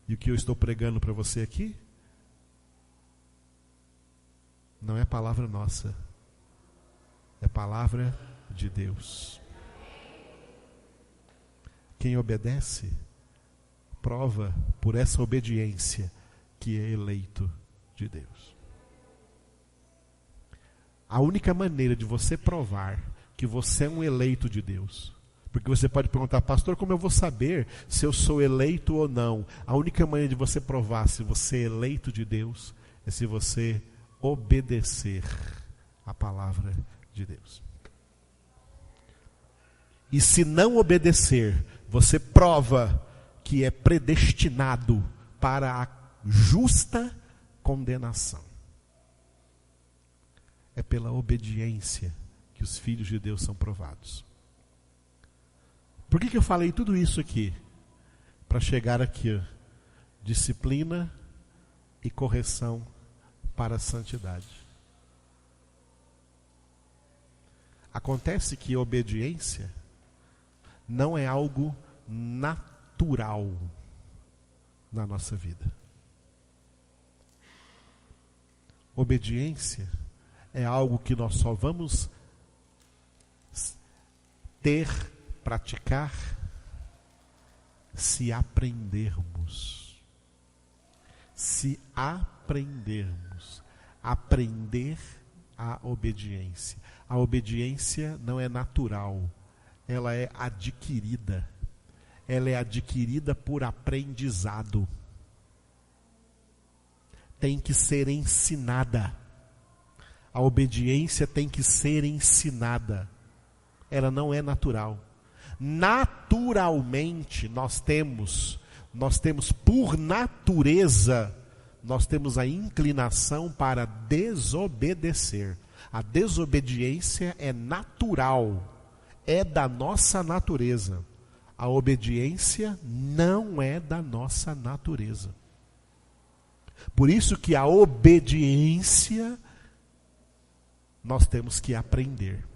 e o que eu estou pregando para você aqui, não é palavra nossa, é palavra de Deus. Quem obedece, prova por essa obediência que é eleito de Deus. A única maneira de você provar que você é um eleito de Deus, porque você pode perguntar, pastor, como eu vou saber se eu sou eleito ou não? A única maneira de você provar se você é eleito de Deus é se você obedecer a palavra de Deus. E se não obedecer, você prova que é predestinado para a justa condenação. É pela obediência que os filhos de Deus são provados. Por que eu falei tudo isso aqui? Para chegar aqui, ó, disciplina e correção para a santidade. Acontece que obediência não é algo natural na nossa vida. Obediência é algo que nós só vamos praticar, se aprendermos. Se aprendermos. Aprender a obediência. A obediência não é natural, ela é adquirida. Ela é adquirida por aprendizado. Tem que ser ensinada. A obediência tem que ser ensinada. Ela não é natural. Naturalmente, nós temos por natureza, nós temos a inclinação para desobedecer. A desobediência é natural, é da nossa natureza. A obediência não é da nossa natureza. Por isso que a obediência nós temos que aprender.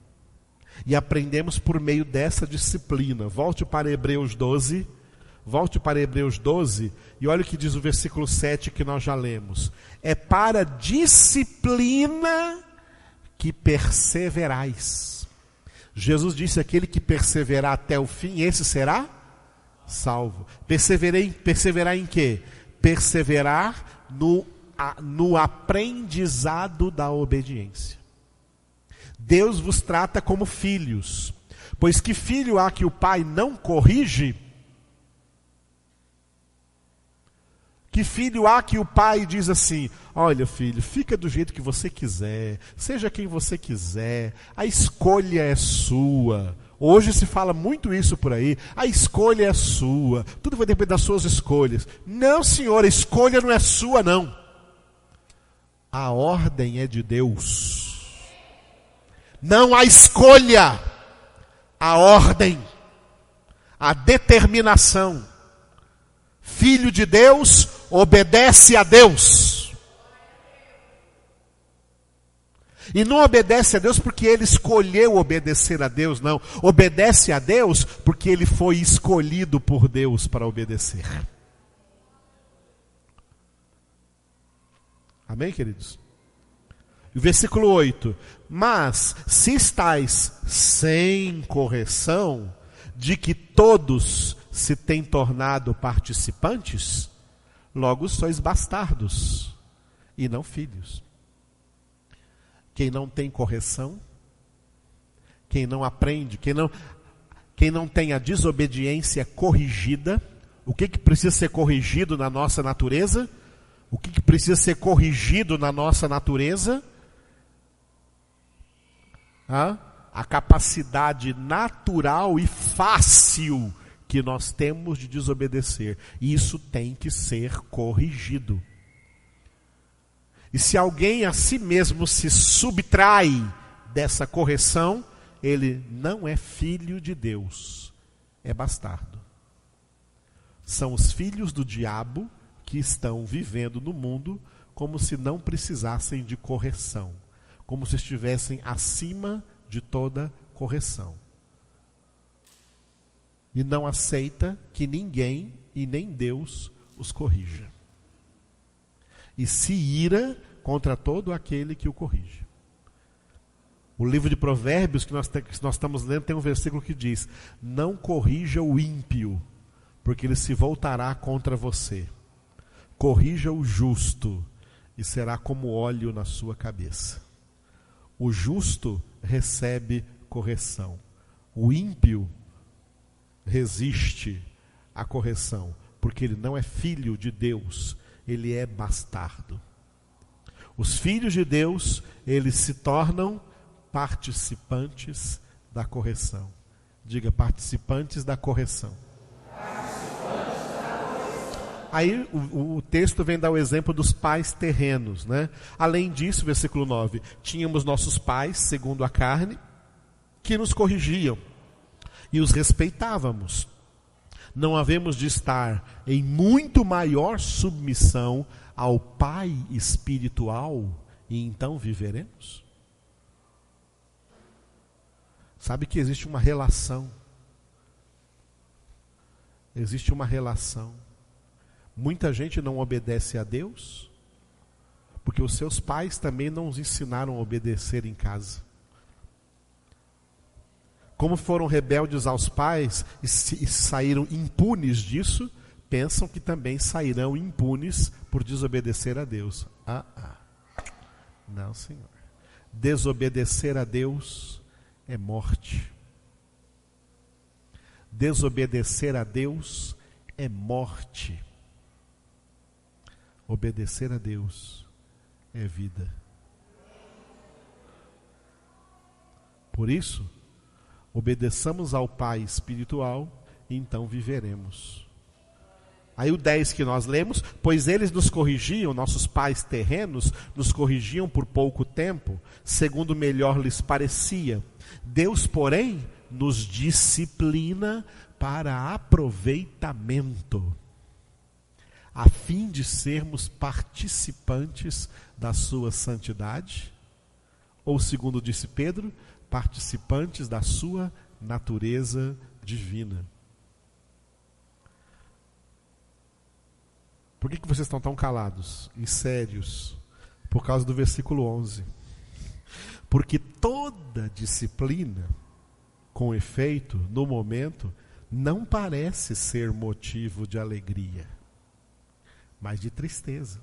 E aprendemos por meio dessa disciplina. Volte para Hebreus 12. Volte para Hebreus 12. E olha o que diz o versículo 7 que nós já lemos. É para disciplina que perseverais. Jesus disse, aquele que perseverar até o fim, esse será salvo. Perseverar em quê? Perseverar no aprendizado da obediência. Deus vos trata como filhos, pois que filho há que o pai não corrige? Que filho há que o pai diz assim, olha filho, fica do jeito que você quiser, seja quem você quiser, a escolha é sua. Hoje se fala muito isso por aí, a escolha é sua, tudo vai depender das suas escolhas. Não, senhor, a escolha não é sua, não. A ordem é de Deus. Não há escolha, a ordem, a determinação. Filho de Deus, obedece a Deus. E não obedece a Deus porque ele escolheu obedecer a Deus, não. Obedece a Deus porque ele foi escolhido por Deus para obedecer. Amém, queridos? E o versículo 8. Mas se estáis sem correção, de que todos se têm tornado participantes, logo sois bastardos e não filhos. Quem não tem correção, quem não aprende, quem não tem a desobediência corrigida, o que precisa ser corrigido na nossa natureza? O que precisa ser corrigido na nossa natureza? A capacidade natural e fácil que nós temos de desobedecer. Isso tem que ser corrigido. E se alguém a si mesmo se subtrai dessa correção, ele não é filho de Deus, é bastardo. São os filhos do diabo que estão vivendo no mundo como se não precisassem de correção, como se estivessem acima de toda correção. E não aceita que ninguém e nem Deus os corrija. E se ira contra todo aquele que o corrige. O livro de Provérbios que nós estamos lendo tem um versículo que diz: não corrija o ímpio, porque ele se voltará contra você. Corrija o justo, e será como óleo na sua cabeça. O justo recebe correção. O ímpio resiste à correção, porque ele não é filho de Deus, ele é bastardo. Os filhos de Deus, eles se tornam participantes da correção. Diga, participantes da correção. Aí o texto vem dar o exemplo dos pais terrenos, né? Além disso, versículo 9, tínhamos nossos pais, segundo a carne, que nos corrigiam e os respeitávamos. Não havemos de estar em muito maior submissão ao Pai espiritual e então viveremos? Sabe que existe uma relação. Existe uma relação. Muita gente não obedece a Deus porque os seus pais também não os ensinaram a obedecer em casa. Como foram rebeldes aos pais e saíram impunes disso, pensam que também sairão impunes por desobedecer a Deus. Não, Senhor. Desobedecer a Deus é morte. Desobedecer a Deus é morte. Obedecer a Deus é vida. Por isso, obedeçamos ao Pai espiritual e então viveremos. Aí o 10 que nós lemos, pois eles nos corrigiam, nossos pais terrenos, nos corrigiam por pouco tempo, segundo melhor lhes parecia. Deus, porém, nos disciplina para aproveitamento, a fim de sermos participantes da sua santidade, ou segundo disse Pedro, participantes da sua natureza divina. Por que vocês estão tão calados e sérios? Por causa do versículo 11. Porque toda disciplina, com efeito, no momento, não parece ser motivo de alegria, mas de tristeza.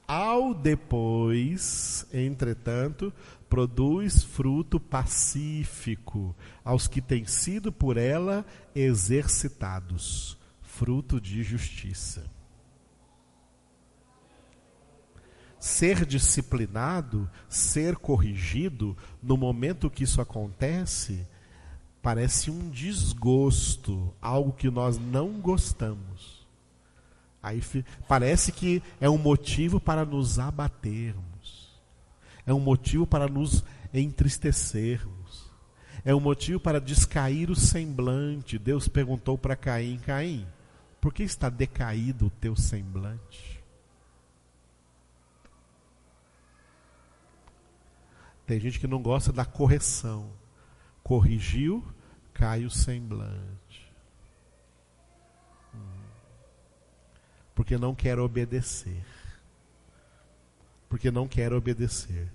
Ao depois, entretanto, produz fruto pacífico aos que têm sido por ela exercitados, fruto de justiça. Ser disciplinado, ser corrigido, no momento que isso acontece, parece um desgosto, algo que nós não gostamos. Aí parece que é um motivo para nos abatermos, é um motivo para nos entristecermos, é um motivo para descair o semblante. Deus perguntou para Caim: Caim, por que está decaído o teu semblante? Tem gente que não gosta da correção. Corrigiu, cai o semblante. Porque não quer obedecer. Porque não quer obedecer.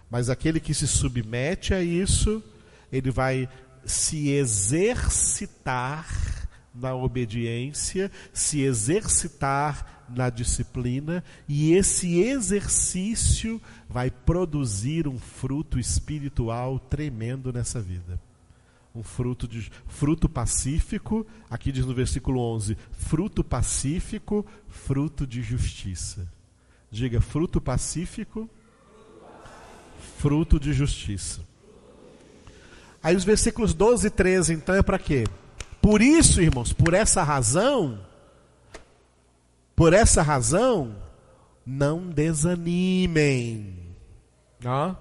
Mas aquele que se submete a isso, ele vai se exercitar na obediência, se exercitar na disciplina, e esse exercício vai produzir um fruto espiritual tremendo nessa vida. Um fruto pacífico, aqui diz no versículo 11, fruto pacífico, fruto de justiça. Diga, fruto pacífico, fruto de justiça. Aí os versículos 12 e 13, então, é para quê? Por isso, irmãos, por essa razão, não desanimem. Ó.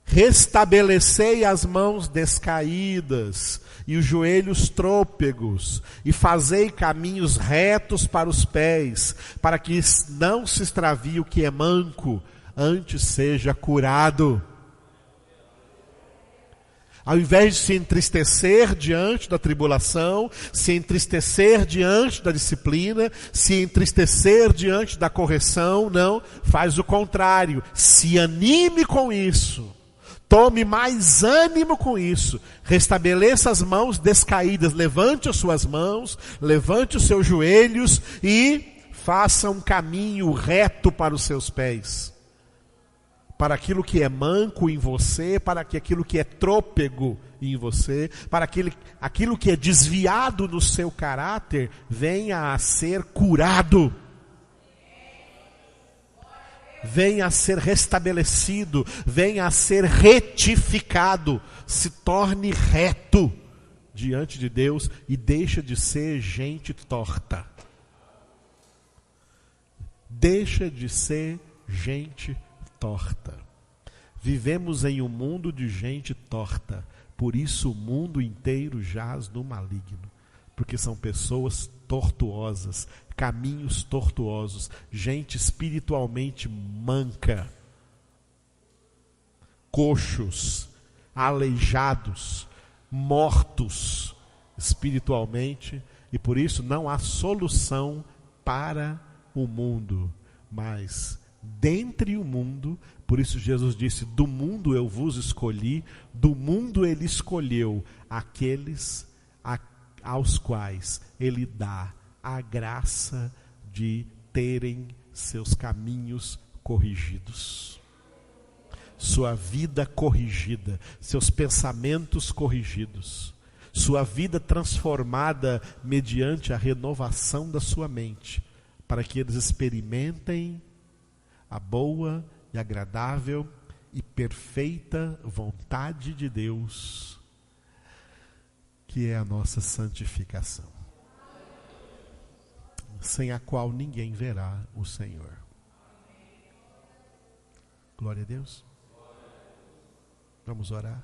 Restabelecei as mãos descaídas e os joelhos trôpegos, e fazei caminhos retos para os pés, para que não se extravie o que é manco, antes seja curado. Ao invés de se entristecer diante da tribulação, se entristecer diante da disciplina, se entristecer diante da correção, não, faz o contrário. Se anime com isso. Tome mais ânimo com isso. Restabeleça as mãos descaídas. Levante as suas mãos, levante os seus joelhos e faça um caminho reto para os seus pés. Para aquilo que é manco em você, para que aquilo que é trôpego em você, para aquilo que é desviado no seu caráter, venha a ser curado. Venha a ser restabelecido, venha a ser retificado, se torne reto diante de Deus e deixa de ser gente torta. Deixa de ser gente torta. Vivemos em um mundo de gente torta, por isso o mundo inteiro jaz no maligno, porque são pessoas tortuosas, caminhos tortuosos, gente espiritualmente manca, coxos, aleijados, mortos espiritualmente, e por isso não há solução para o mundo, mas dentre o mundo, por isso Jesus disse, do mundo eu vos escolhi, do mundo ele escolheu aqueles aos quais ele dá a graça de terem seus caminhos corrigidos, sua vida corrigida, seus pensamentos corrigidos, sua vida transformada mediante a renovação da sua mente, para que eles experimentem a boa e agradável e perfeita vontade de Deus, que é a nossa santificação, sem a qual ninguém verá o Senhor. Glória a Deus. Vamos orar.